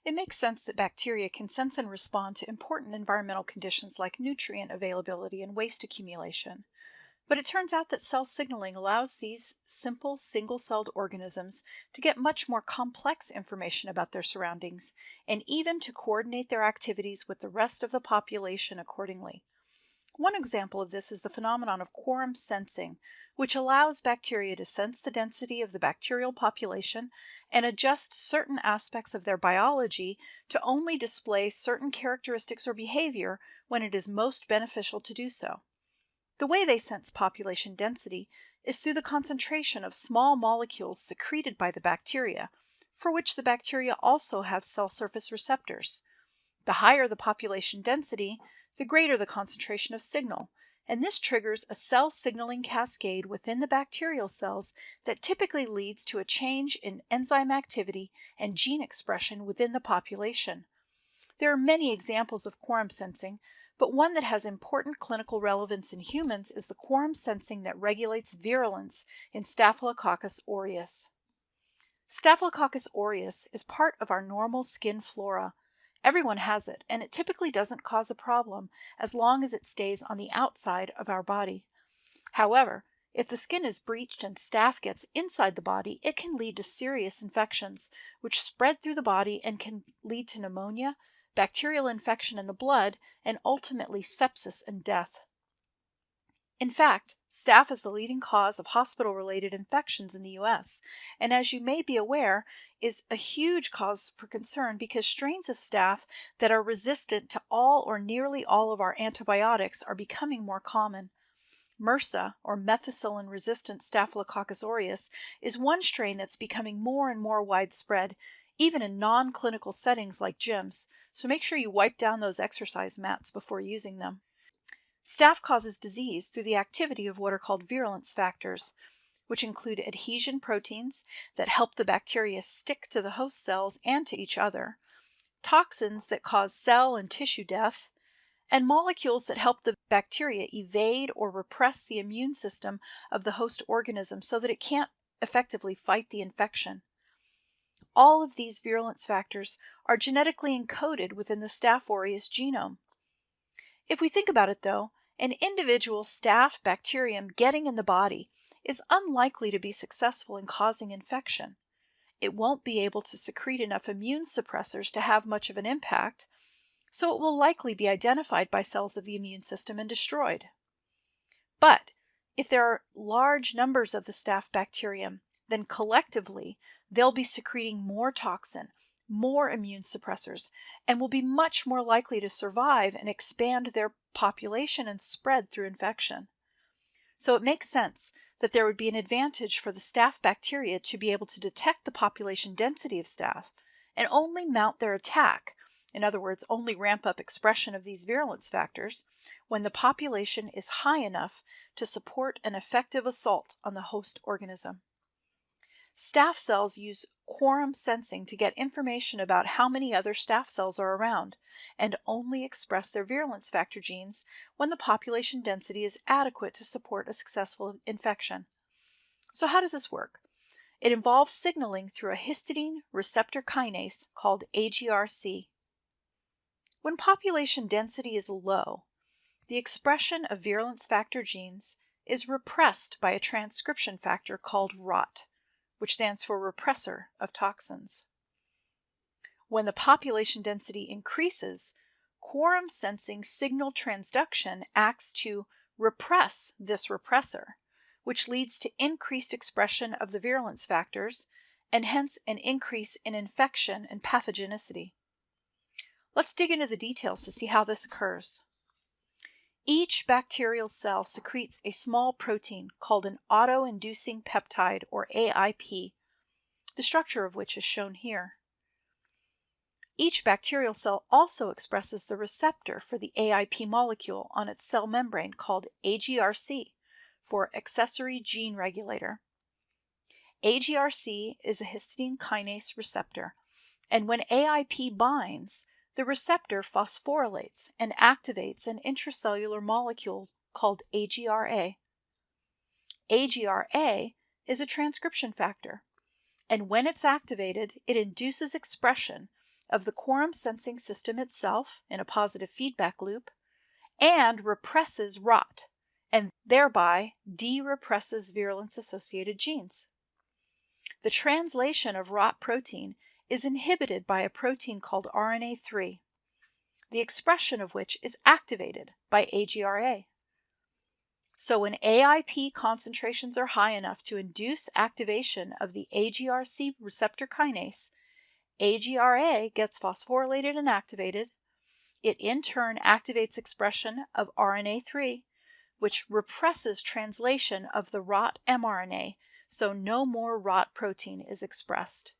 It makes sense that bacteria can sense and respond to important environmental conditions like nutrient availability and waste accumulation. But it turns out that cell signaling allows these simple single-celled organisms to get much more complex information about their surroundings and even to coordinate their activities with the rest of the population accordingly. One example of this is the phenomenon of quorum sensing, which allows bacteria to sense the density of the bacterial population and adjust certain aspects of their biology to only display certain characteristics or behavior when it is most beneficial to do so. The way they sense population density is through the concentration of small molecules secreted by the bacteria, for which the bacteria also have cell surface receptors. The higher the population density, the greater the concentration of signal, and this triggers a cell signaling cascade within the bacterial cells that typically leads to a change in enzyme activity and gene expression within the population. There are many examples of quorum sensing, but one that has important clinical relevance in humans is the quorum sensing that regulates virulence in Staphylococcus aureus. Staphylococcus aureus is part of our normal skin flora. Everyone has it, and it typically doesn't cause a problem as long as it stays on the outside of our body. However, if the skin is breached and staph gets inside the body, it can lead to serious infections, which spread through the body and can lead to pneumonia, bacterial infection in the blood, and ultimately sepsis and death. In fact, staph is the leading cause of hospital-related infections in the U.S., and as you may be aware, is a huge cause for concern because strains of staph that are resistant to all or nearly all of our antibiotics are becoming more common. MRSA, or methicillin-resistant Staphylococcus aureus, is one strain that's becoming more and more widespread, even in non-clinical settings like gyms, so make sure you wipe down those exercise mats before using them. Staph causes disease through the activity of what are called virulence factors, which include adhesion proteins that help the bacteria stick to the host cells and to each other, toxins that cause cell and tissue death, and molecules that help the bacteria evade or repress the immune system of the host organism so that it can't effectively fight the infection. All of these virulence factors are genetically encoded within the Staph aureus genome. If we think about it though, an individual staph bacterium getting in the body is unlikely to be successful in causing infection. It won't be able to secrete enough immune suppressors to have much of an impact, so it will likely be identified by cells of the immune system and destroyed. But if there are large numbers of the staph bacterium, then collectively they'll be secreting more toxin, more immune suppressors, and will be much more likely to survive and expand their population and spread through infection. So it makes sense that there would be an advantage for the staph bacteria to be able to detect the population density of staph and only mount their attack, in other words, only ramp up expression of these virulence factors, when the population is high enough to support an effective assault on the host organism. Staph cells use quorum sensing to get information about how many other staph cells are around, and only express their virulence factor genes when the population density is adequate to support a successful infection. So how does this work? It involves signaling through a histidine receptor kinase called AGRC. When population density is low, the expression of virulence factor genes is repressed by a transcription factor called ROT, which stands for repressor of toxins. When the population density increases, quorum sensing signal transduction acts to repress this repressor, which leads to increased expression of the virulence factors and hence an increase in infection and pathogenicity. Let's dig into the details to see how this occurs. Each bacterial cell secretes a small protein called an auto-inducing peptide, or AIP, the structure of which is shown here. Each bacterial cell also expresses the receptor for the AIP molecule on its cell membrane called AGRC, for accessory gene regulator. AGRC is a histidine kinase receptor, and when AIP binds, the receptor phosphorylates and activates an intracellular molecule called AGRA. AGRA is a transcription factor, and when it's activated, it induces expression of the quorum sensing system itself in a positive feedback loop and represses rot, and thereby de-represses virulence-associated genes. The translation of rot protein is inhibited by a protein called RNA3, the expression of which is activated by AGRA. So when AIP concentrations are high enough to induce activation of the AGRC receptor kinase, AGRA gets phosphorylated and activated. It in turn activates expression of RNA3, which represses translation of the rot mRNA, so no more rot protein is expressed.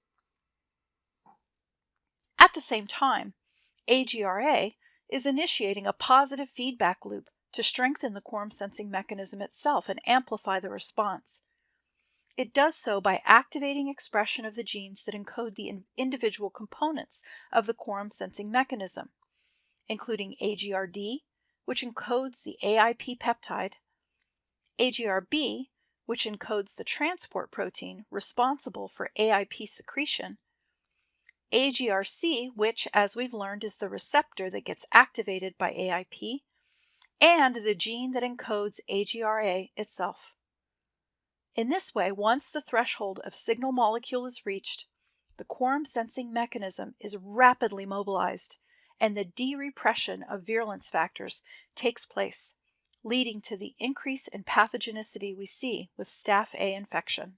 At the same time, AGRA is initiating a positive feedback loop to strengthen the quorum sensing mechanism itself and amplify the response. It does so by activating expression of the genes that encode the individual components of the quorum sensing mechanism, including AGRD, which encodes the AIP peptide, AGRB, which encodes the transport protein responsible for AIP secretion, AGRC, which, as we've learned, is the receptor that gets activated by AIP, and the gene that encodes AGRA itself. In this way, once the threshold of signal molecule is reached, the quorum sensing mechanism is rapidly mobilized, and the de-repression of virulence factors takes place, leading to the increase in pathogenicity we see with Staph A infection.